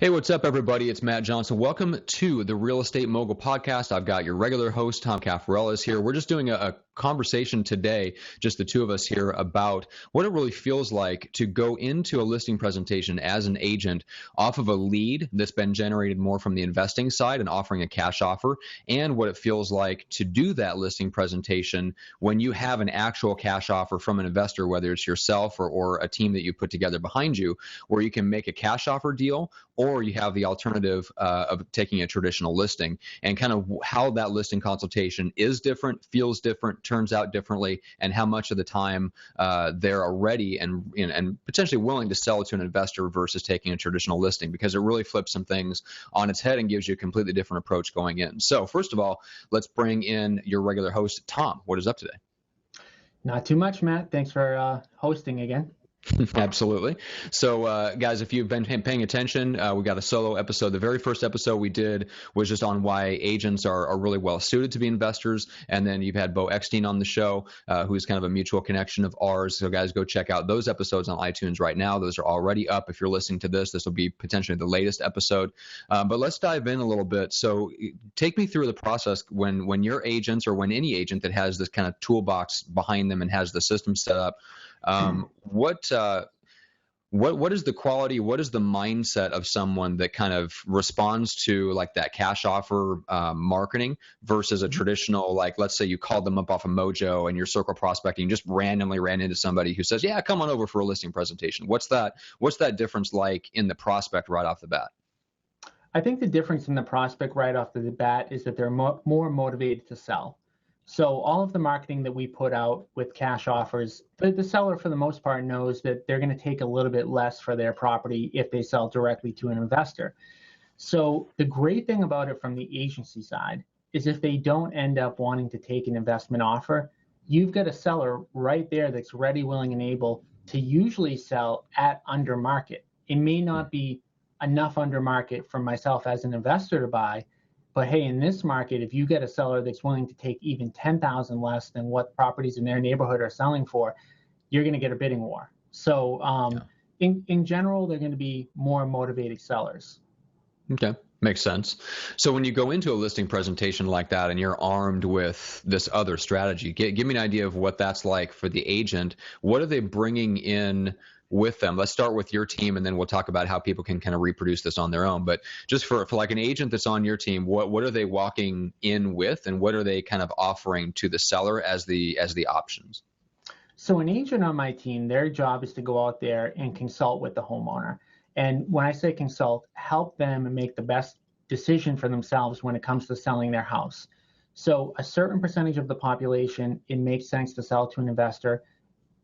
Hey, what's up, everybody? It's Matt Johnson. Welcome to the Real Estate Mogul Podcast. I've got your regular host, Tom Cafarella, is here. We're just doing a conversation today, just the two of us here, about what it really feels like to go into a listing presentation as an agent off of a lead that's been generated more from the investing side and offering a cash offer, and what it feels like to do that listing presentation when you have an actual cash offer from an investor, whether it's yourself or a team that you put together behind you, where you can make a cash offer deal, or you have the alternative of taking a traditional listing, and kind of how that listing consultation is different, feels different, turns out differently, and how much of the time they're ready and potentially willing to sell to an investor versus taking a traditional listing, because it really flips some things on its head and gives you a completely different approach going in. So first of all, let's bring in your regular host, Tom. What is up today? Not too much, Matt. Thanks for hosting again. Absolutely. So, guys, if you've been paying attention, we got a solo episode. The very first episode we did was just on why agents are really well suited to be investors. And then you've had Bo Eckstein on the show, who's kind of a mutual connection of ours. So, guys, go check out those episodes on iTunes right now. Those are already up. If you're listening to this, this will be potentially the latest episode. But let's dive in a little bit. So take me through the process when your agents, or when any agent that has this kind of toolbox behind them and has the system set up, what is the quality, what is the mindset of someone that kind of responds to like that cash offer marketing versus a traditional, like, let's say you called them up off of Mojo and you're circle prospecting, just randomly ran into somebody who says, yeah, come on over for a listing presentation. What's that difference like in the prospect right off the bat? I think the difference in the prospect right off the bat is that they're more motivated to sell. So all of the marketing that we put out with cash offers, the seller for the most part knows that they're going to take a little bit less for their property if they sell directly to an investor. So the great thing about it from the agency side is if they don't end up wanting to take an investment offer, you've got a seller right there that's ready, willing, and able to usually sell at under market. It may not be enough under market for myself as an investor to buy, but hey, in this market, if you get a seller that's willing to take even $10,000 less than what properties in their neighborhood are selling for, you're going to get a bidding war. So in general, they're going to be more motivated sellers. Okay, makes sense. So when you go into a listing presentation like that and you're armed with this other strategy, give me an idea of what that's like for the agent. What are they bringing in with them? Let's start with your team, and then we'll talk about how people can kind of reproduce this on their own. But just for like an agent that's on your team, what are they walking in with, and what are they kind of offering to the seller as the options? So an agent on my team, their job is to go out there and consult with the homeowner. And when I say consult, help them make the best decision for themselves when it comes to selling their house. So a certain percentage of the population, it makes sense to sell to an investor.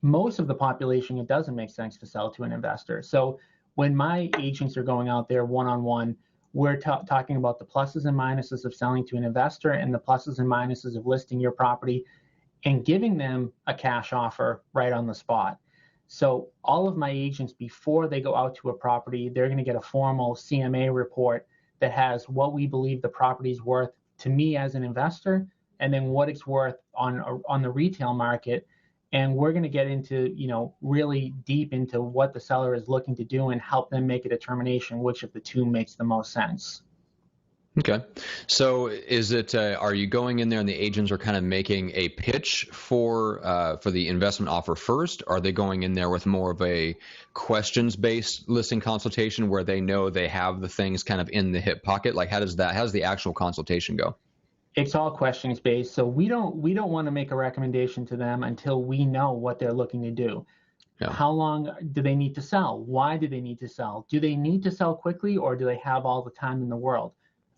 Most of the population, it doesn't make sense to sell to an investor. So when my agents are going out there one-on-one, we're talking about the pluses and minuses of selling to an investor and the pluses and minuses of listing your property and giving them a cash offer right on the spot. So all of my agents, before they go out to a property, they're going to get a formal CMA report that has what we believe the property is worth to me as an investor, and then what it's worth on the retail market. And we're going to get into, really deep into what the seller is looking to do and help them make a determination which of the two makes the most sense. Okay. So is it, are you going in there and the agents are kind of making a pitch for the investment offer first? Are they going in there with more of a questions-based listing consultation where they know they have the things kind of in the hip pocket? Like how does the actual consultation go? It's all questions based. So we don't want to make a recommendation to them until we know what they're looking to do. Yeah. How long do they need to sell? Why do they need to sell? Do they need to sell quickly, or do they have all the time in the world?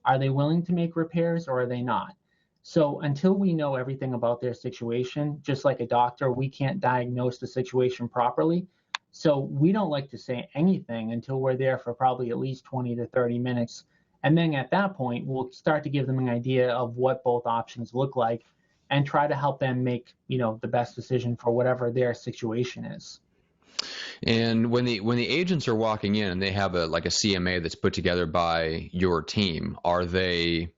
Are they willing to make repairs, or are they not? So until we know everything about their situation, just like a doctor, we can't diagnose the situation properly. So we don't like to say anything until we're there for probably at least 20 to 30 minutes. And then at that point, we'll start to give them an idea of what both options look like and try to help them make, the best decision for whatever their situation is. And when the agents are walking in and they have a CMA that's put together by your team, are they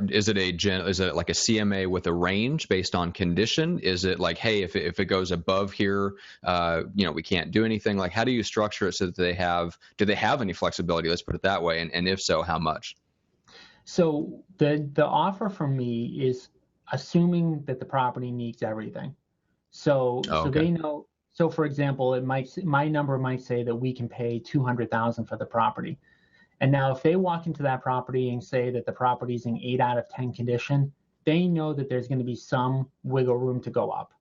is it like a CMA with a range based on condition? Is it like, hey, if it goes above here, we can't do anything? Like, how do you structure it so that do they have any flexibility? Let's put it that way. And if so, how much? So the offer from me is assuming that the property meets everything. So they know. So for example, my number might say that we can pay $200,000 for the property. And now if they walk into that property and say that the property's in 8 out of 10 condition, they know that there's going to be some wiggle room to go up.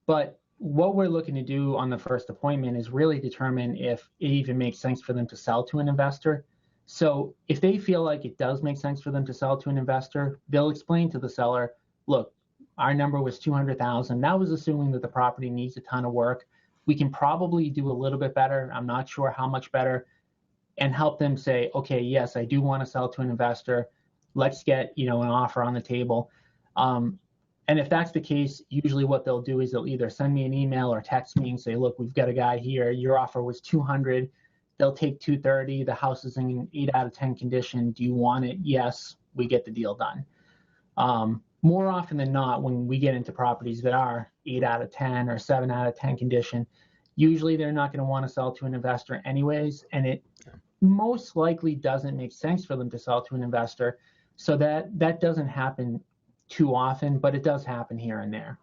But what we're looking to do on the first appointment is really determine if it even makes sense for them to sell to an investor. So if they feel like it does make sense for them to sell to an investor, they'll explain to the seller, look, our number was $200,000. That was assuming that the property needs a ton of work. We can probably do a little bit better. I'm not sure how much better. And help them say, okay, yes, I do want to sell to an investor. Let's get, an offer on the table. And if that's the case, usually what they'll do is they'll either send me an email or text me and say, look, we've got a guy here. Your offer was 200. They'll take 230. The house is in 8 out of 10 condition. Do you want it? Yes, we get the deal done. More often than not, when we get into properties that are 8 out of 10 or 7 out of 10 condition, usually they're not going to want to sell to an investor anyways, and it most likely doesn't make sense for them to sell to an investor. So that doesn't happen too often, but it does happen here and there.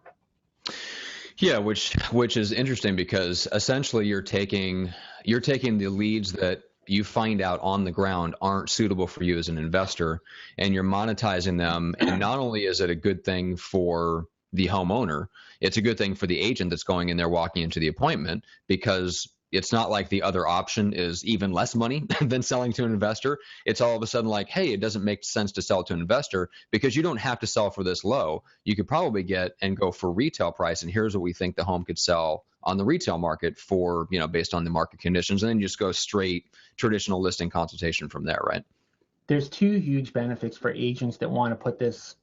Yeah, which is interesting because essentially you're taking the leads that you find out on the ground aren't suitable for you as an investor, and you're monetizing them. And not only is it a good thing for the homeowner, it's a good thing for the agent that's going in there walking into the appointment, because it's not like the other option is even less money than selling to an investor. It's all of a sudden like, hey, it doesn't make sense to sell to an investor because you don't have to sell for this low. You could probably get and go for retail price, and here's what we think the home could sell on the retail market for, based on the market conditions, and then you just go straight traditional listing consultation from there, right? There's two huge benefits for agents that want to put this,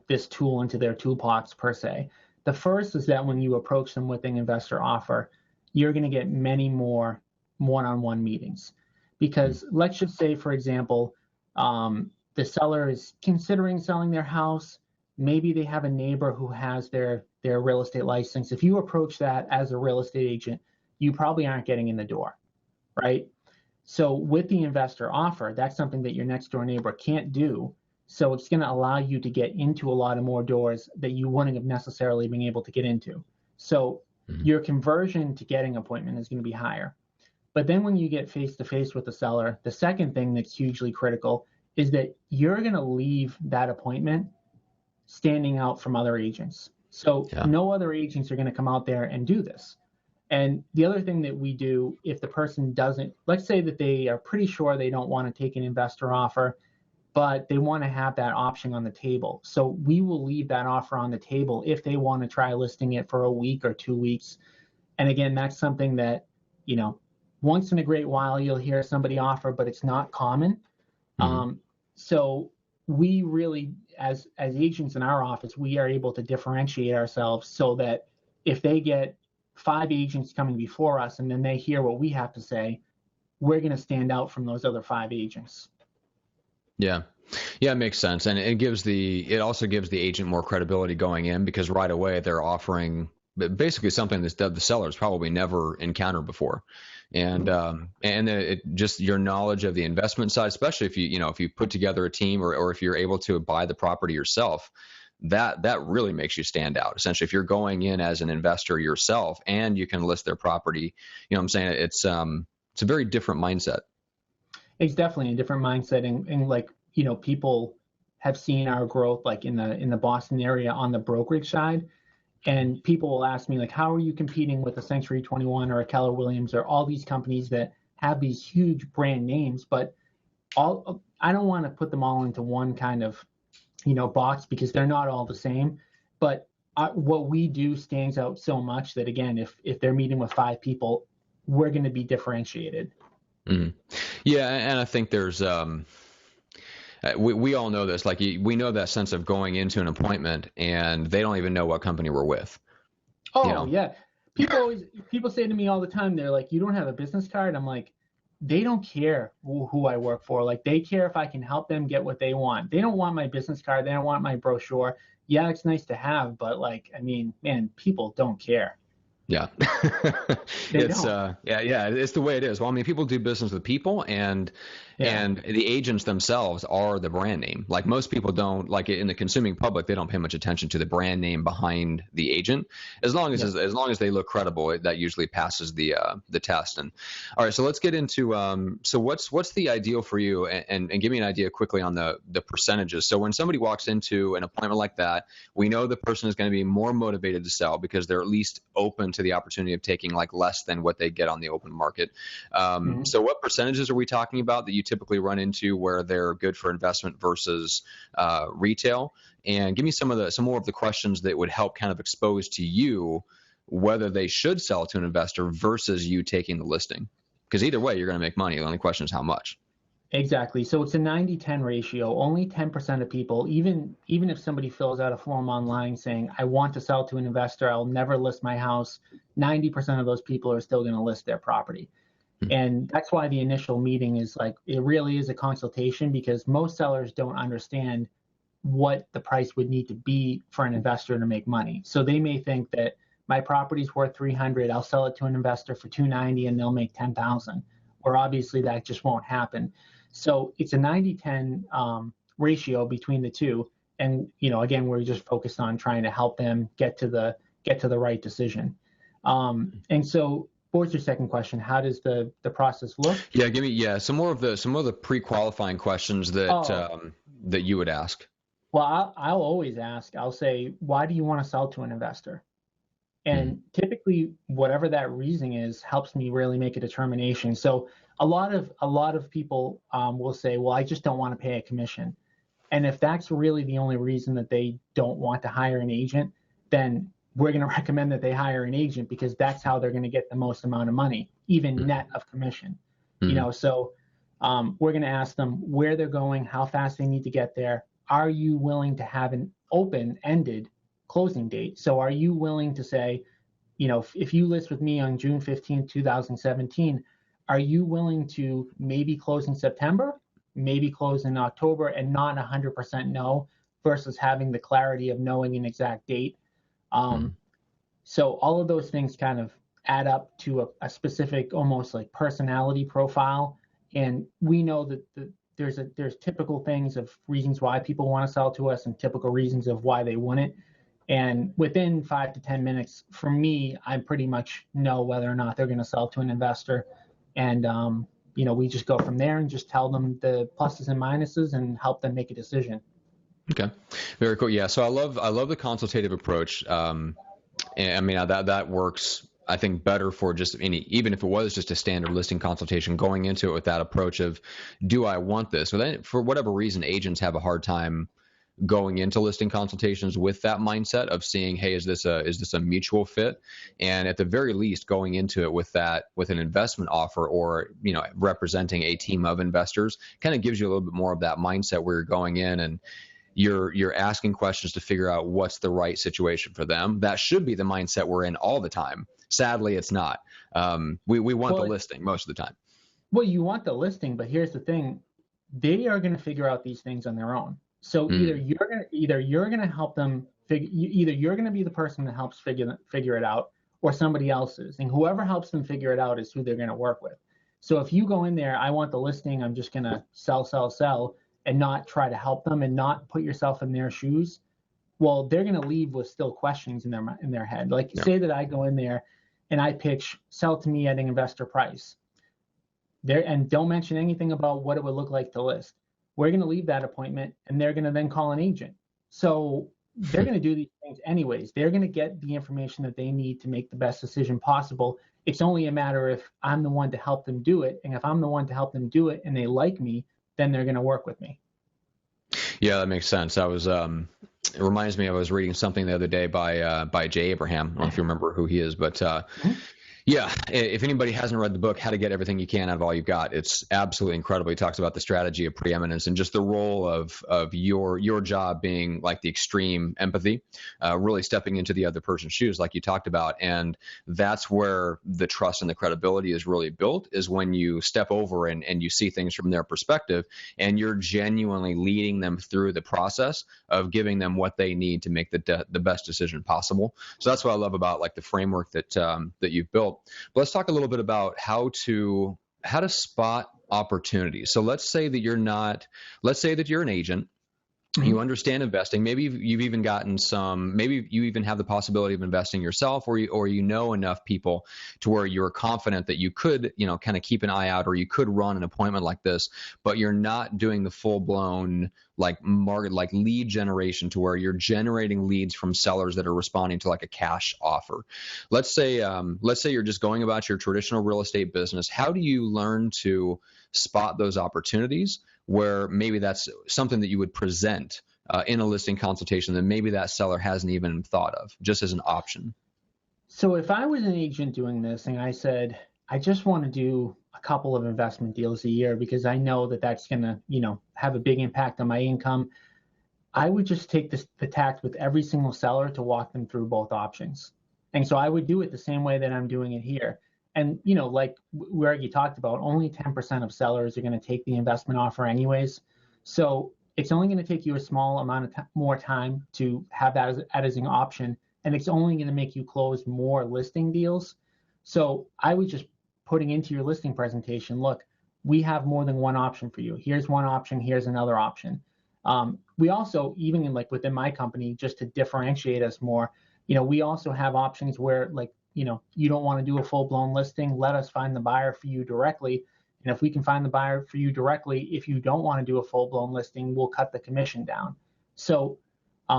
this tool into their toolbox per se. The first is that when you approach them with an investor offer, you're going to get many more one-on-one meetings. Because let's just say, for example, the seller is considering selling their house. Maybe they have a neighbor who has their real estate license. If you approach that as a real estate agent, you probably aren't getting in the door, right? So with the investor offer, that's something that your next door neighbor can't do. So it's going to allow you to get into a lot of more doors that you wouldn't have necessarily been able to get into. So your conversion to getting an appointment is going to be higher. But then when you get face-to-face with the seller, the second thing that's hugely critical is that you're going to leave that appointment standing out from other agents. So no other agents are going to come out there and do this. And the other thing that we do, if the person doesn't, let's say that they are pretty sure they don't want to take an investor offer, but they want to have that option on the table. So we will leave that offer on the table if they want to try listing it for a week or 2 weeks. And again, that's something that, once in a great while you'll hear somebody offer, but it's not common. So we really, as agents in our office, we are able to differentiate ourselves so that if they get 5 agents coming before us and then they hear what we have to say, we're going to stand out from those other 5 agents. Yeah, it makes sense. And it also gives the agent more credibility going in, because right away they're offering basically something that the seller's probably never encountered before. And it just your knowledge of the investment side, especially if you put together a team or if you're able to buy the property yourself, that really makes you stand out. Essentially, if you're going in as an investor yourself and you can list their property, I'm saying it's a very different mindset. It's definitely a different mindset, and like, people have seen our growth like in the Boston area on the brokerage side, and people will ask me like, how are you competing with a Century 21 or a Keller Williams or all these companies that have these huge brand names, but I don't want to put them all into one kind of box, because they're not all the same. But what we do stands out so much that, again, if they're meeting with 5 people, we're going to be differentiated. Yeah, and I think there's we all know this. Like, we know that sense of going into an appointment and they don't even know what company we're with. Oh, yeah. People say to me all the time, they're like, "You don't have a business card?" I'm like, they don't care who I work for. Like, they care if I can help them get what they want. They don't want my business card. They don't want my brochure. Yeah, it's nice to have, but like, I mean, man, people don't care. Yeah. They It's don't. it's the way it is. Well, I mean, people do business with people, and Yeah. the agents themselves are the brand name. Like, most people don't, like, in the consuming public, they don't pay much attention to the brand name behind the agent. Yeah. As long as they look credible, that usually passes the test. And all right, so let's get into so what's the ideal for you, and give me an idea quickly on the percentages. So when somebody walks into an appointment like that, we know the person is going to be more motivated to sell because they're at least open to the opportunity of taking like less than what they get on the open market. Mhm. So what percentages are we talking about that you typically run into where they're good for investment versus retail? And give me some more of the questions that would help kind of expose to you whether they should sell to an investor versus you taking the listing. Because either way, you're going to make money. The only question is how much. Exactly. So it's a 90-10 ratio. Only 10% of people, even if somebody fills out a form online saying, I want to sell to an investor, I'll never list my house, 90% of those people are still going to list their property. And that's why the initial meeting is like, it really is a consultation, because most sellers don't understand what the price would need to be for an investor to make money. So they may think that my property's worth 300, I'll sell it to an investor for 290 and they'll make 10,000. Or obviously that just won't happen. So it's a 90-10 ratio between the two. And, again, we're just focused on trying to help them get to the right decision. And so, what was your second question? How does the process look? Yeah, give me some more of the pre-qualifying questions that you would ask. Well, I'll always ask. I'll say, why do you want to sell to an investor? Mm-hmm. And typically, whatever that reason is, helps me really make a determination. So a lot of people will say, well, I just don't want to pay a commission. And if that's really the only reason that they don't want to hire an agent, then we're going to recommend that they hire an agent, because that's how they're going to get the most amount of money, even net of commission. Mm-hmm. So we're going to ask them where they're going, how fast they need to get there. Are you willing to have an open-ended closing date? So are you willing to say, if you list with me on June 15, 2017, are you willing to maybe close in September, maybe close in October, and not 100% no, versus having the clarity of knowing an exact date? So all of those things kind of add up to a specific, almost like personality profile. And we know that there's typical things of reasons why people want to sell to us and typical reasons of why they wouldn't. And within 5 to 10 minutes, for me, I pretty much know whether or not they're going to sell to an investor. And, we just go from there and just tell them the pluses and minuses and help them make a decision. Okay, very cool. Yeah, so I love the consultative approach. And I mean, that works, I think, better for just even if it was just a standard listing consultation, going into it with that approach of, do I want this? So then, for whatever reason, agents have a hard time going into listing consultations with that mindset of seeing, hey, is this a mutual fit? And at the very least, going into it with an investment offer, or representing a team of investors, kind of gives you a little bit more of that mindset where you're going in and you're asking questions to figure out what's the right situation for them. That should be the mindset we're in all the time. Sadly, it's not. We want the listing most of the time. Well, you want the listing, but here's the thing: they are going to figure out these things on their own. So either you're going to help them either you're going to be the person that helps figure it out, or somebody else is, and whoever helps them figure it out is who they're going to work with. So if you go in there, I want the listing, I'm just going to sell, and not try to help them and not put yourself in their shoes, well, they're going to leave with still questions in their head. Like, say that I go in there and I pitch, sell to me at an investor price there, and don't mention anything about what it would look like to list. We're going to leave that appointment, and they're going to then call an agent. So they're going to do these things anyways. They're going to get the information that they need to make the best decision possible. It's only a matter if I'm the one to help them do it. And if I'm the one to help them do it and they like me, then they're going to work with me. Yeah, that makes sense. It reminds me, I was reading something the other day by Jay Abraham. I don't know if you remember who he is, but Yeah, if anybody hasn't read the book, How to Get Everything You Can Out of All You've Got, it's absolutely incredible. He talks about the strategy of preeminence and just the role of your job being like the extreme empathy, really stepping into the other person's shoes, like you talked about. And that's where the trust and the credibility is really built, is when you step over and you see things from their perspective, and you're genuinely leading them through the process of giving them what they need to make the best decision possible. So that's what I love about like the framework that you've built. But let's talk a little bit about how to spot opportunities. So let's say that you're an agent. You understand investing. Maybe you've even gotten some, maybe you even have the possibility of investing yourself, or you know enough people to where you're confident that you could, kind of keep an eye out, or you could run an appointment like this, but you're not doing the full blown like market, like lead generation to where you're generating leads from sellers that are responding to like a cash offer. Let's say you're just going about your traditional real estate business. How do you learn to spot those opportunities where maybe that's something that you would present in a listing consultation that maybe that seller hasn't even thought of, just as an option? So if I was an agent doing this and I said, I just want to do a couple of investment deals a year because I know that that's going to, have a big impact on my income, I would just take the tact with every single seller to walk them through both options. And so I would do it the same way that I'm doing it here. And, like we already talked about, only 10% of sellers are going to take the investment offer anyways. So it's only going to take you a small amount of more time to have that as an option. And it's only going to make you close more listing deals. So I was just putting into your listing presentation, look, we have more than one option for you. Here's one option. Here's another option. We also, even in like within my company, just to differentiate us more, we also have options where like, you don't want to do a full-blown listing, let us find the buyer for you directly. And if we can find the buyer for you directly, if you don't want to do a full-blown listing, we'll cut the commission down. So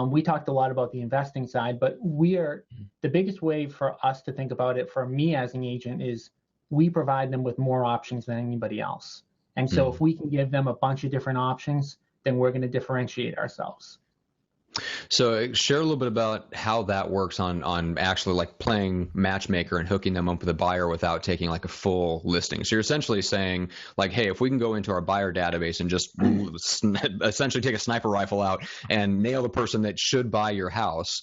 we talked a lot about the investing side, but the biggest way for us to think about it, for me as an agent, is we provide them with more options than anybody else. And so if we can give them a bunch of different options, then we're going to differentiate ourselves. So share a little bit about how that works on actually like playing matchmaker and hooking them up with a buyer without taking like a full listing. So you're essentially saying like, hey, if we can go into our buyer database and just essentially take a sniper rifle out and nail the person that should buy your house,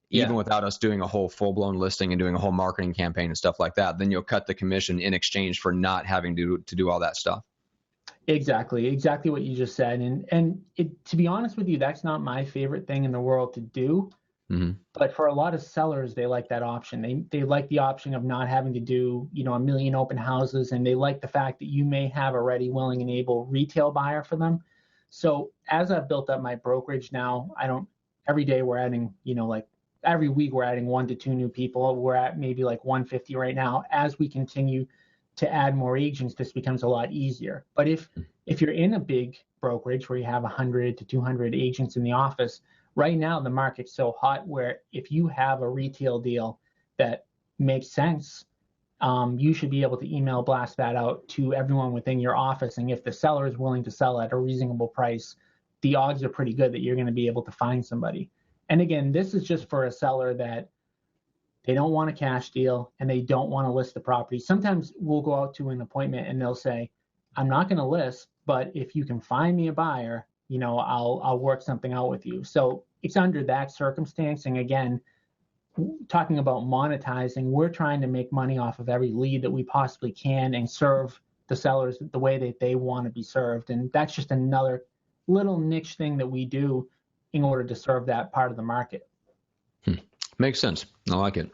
even without us doing a whole full-blown listing and doing a whole marketing campaign and stuff like that, then you'll cut the commission in exchange for not having to do all that stuff. Exactly what you just said. And to be honest with you, that's not my favorite thing in the world to do. Mm-hmm. But for a lot of sellers, they like that option. They like the option of not having to do, a million open houses. And they like the fact that you may have a ready, willing, and able retail buyer for them. So as I've built up my brokerage now, every day we're adding, like every week we're adding 1 to 2 new people. We're at maybe like 150 right now. As we continue to add more agents, this becomes a lot easier. But if you're in a big brokerage where you have 100 to 200 agents in the office, right now the market's so hot where if you have a retail deal that makes sense, you should be able to email blast that out to everyone within your office. And if the seller is willing to sell at a reasonable price, the odds are pretty good that you're going to be able to find somebody. And again, this is just for a seller that they don't want a cash deal and they don't want to list the property. Sometimes we'll go out to an appointment and they'll say, I'm not going to list, but if you can find me a buyer, I'll work something out with you. So it's under that circumstance. And again, talking about monetizing, we're trying to make money off of every lead that we possibly can and serve the sellers the way that they want to be served. And that's just another little niche thing that we do in order to serve that part of the market. Makes sense. I like it.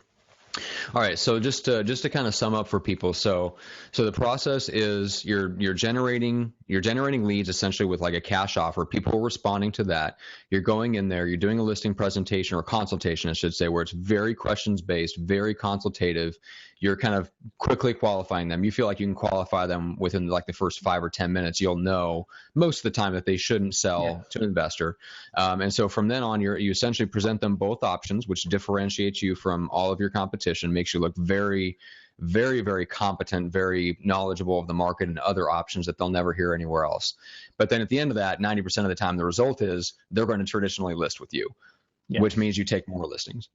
All right, so just to kind of sum up for people, so the process is you're generating leads essentially with like a cash offer. People are responding to that. You're going in there, you're doing a listing presentation or consultation, I should say, where it's very questions based, very consultative. You're kind of quickly qualifying them. You feel like you can qualify them within like the first 5 or 10 minutes. You'll know most of the time that they shouldn't sell to an investor. And so from then on, you essentially present them both options, which differentiates you from all of your competition, makes you look very, very, very competent, very knowledgeable of the market and other options that they'll never hear anywhere else. But then at the end of that, 90% of the time, the result is they're going to traditionally list with you, which means you take more listings.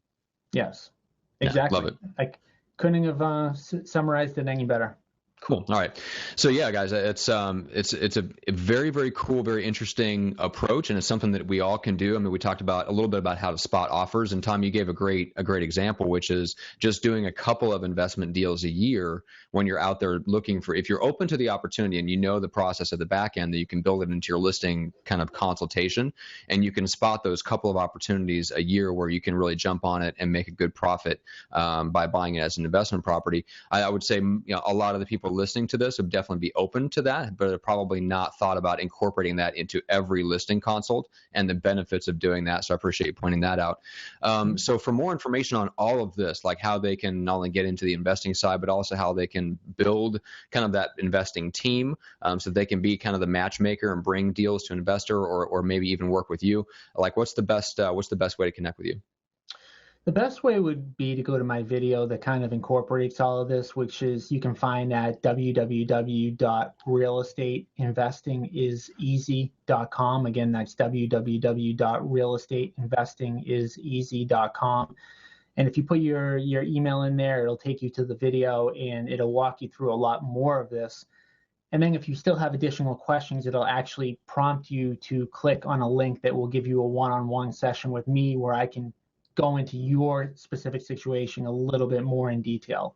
Yes, exactly. Love it. Like Couldn't have summarized it any better. Cool. All right. So yeah, guys, it's a very, very cool, very interesting approach, and it's something that we all can do. I mean, we talked about a little bit about how to spot offers, and Tom, you gave a great example, which is just doing a couple of investment deals a year when you're out there looking for, if you're open to the opportunity and you know the process at the back end, that you can build it into your listing kind of consultation, and you can spot those couple of opportunities a year where you can really jump on it and make a good profit by buying it as an investment property. I would say, a lot of the people listening to this would definitely be open to that, but have probably not thought about incorporating that into every listing consult and the benefits of doing that. So I appreciate you pointing that out. So for more information on all of this, like how they can not only get into the investing side, but also how they can build kind of that investing team, so they can be kind of the matchmaker and bring deals to an investor, or maybe even work with you. Like, what's the best way to connect with you? The best way would be to go to my video that kind of incorporates all of this, which is you can find at www.realestateinvestingiseasy.com. Again, that's www.realestateinvestingiseasy.com. And if you put your email in there, it'll take you to the video and it'll walk you through a lot more of this. And then if you still have additional questions, it'll actually prompt you to click on a link that will give you a one-on-one session with me where I can go into your specific situation a little bit more in detail.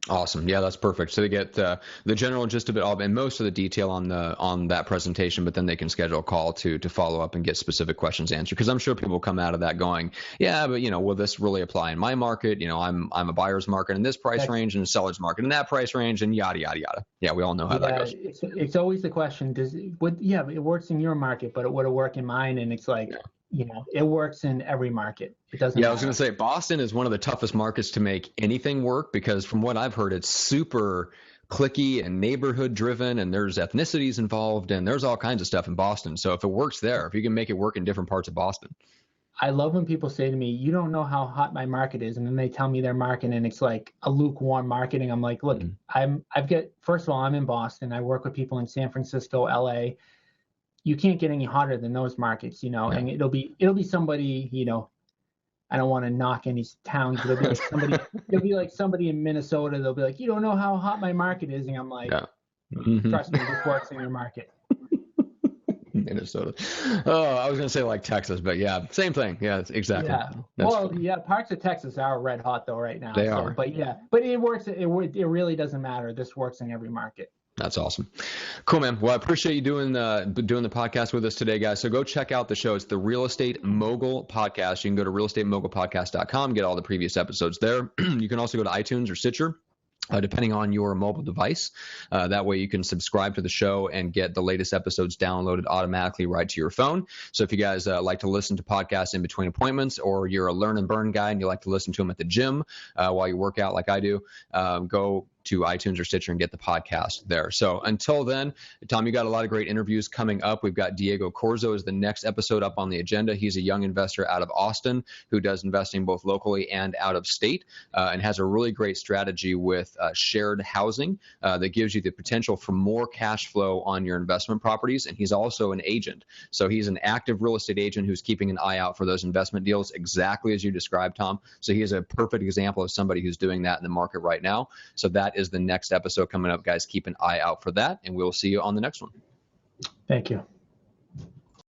Awesome. Yeah, that's perfect. So they get the general gist of it all and most of the detail on that presentation, but then they can schedule a call to follow up and get specific questions answered. Because I'm sure people come out of that going, yeah, but will this really apply in my market? I'm a buyer's market in this price range and a seller's market in that price range, and yada yada yada. Yeah, we all know how that goes. It's always the question: it works in your market, but it would work in mine? And it's like, it works in every market. It doesn't. Yeah, I was going to say Boston is one of the toughest markets to make anything work, because from what I've heard, it's super cliquey and neighborhood driven, and there's ethnicities involved, and there's all kinds of stuff in Boston. So if it works there, if you can make it work in different parts of Boston. I love when people say to me, you don't know how hot my market is. And then they tell me their market and it's like a lukewarm marketing. I'm like, look, first of all, I'm in Boston. I work with people in San Francisco, LA. You can't get any hotter than those markets, and it'll be somebody, I don't want to knock any towns, but it'll be like somebody in Minnesota. They'll be like, you don't know how hot my market is. And I'm like, trust me, this works in your market. Minnesota. Oh, I was going to say like Texas, but yeah, same thing. Yeah, exactly. Yeah. Parts of Texas are red hot though right now. They are. But it works. It really doesn't matter. This works in every market. That's awesome. Cool, man. Well, I appreciate you doing the podcast with us today, guys. So go check out the show. It's the Real Estate Mogul Podcast. You can go to realestatemogulpodcast.com, get all the previous episodes there. You can also go to iTunes or Stitcher, depending on your mobile device. That way you can subscribe to the show and get the latest episodes downloaded automatically right to your phone. So if you guys like to listen to podcasts in between appointments, or you're a learn and burn guy and you like to listen to them at the gym while you work out like I do, go to iTunes or Stitcher and get the podcast there. So until then, Tom, you got a lot of great interviews coming up. We've got Diego Corzo as the next episode up on the agenda. He's a young investor out of Austin who does investing both locally and out of state, and has a really great strategy with shared housing that gives you the potential for more cash flow on your investment properties. And he's also an agent. So he's an active real estate agent who's keeping an eye out for those investment deals exactly as you described, Tom. So he is a perfect example of somebody who's doing that in the market right now. So that is the next episode coming up, guys. Keep an eye out for that, and we'll see you on the next one. Thank you.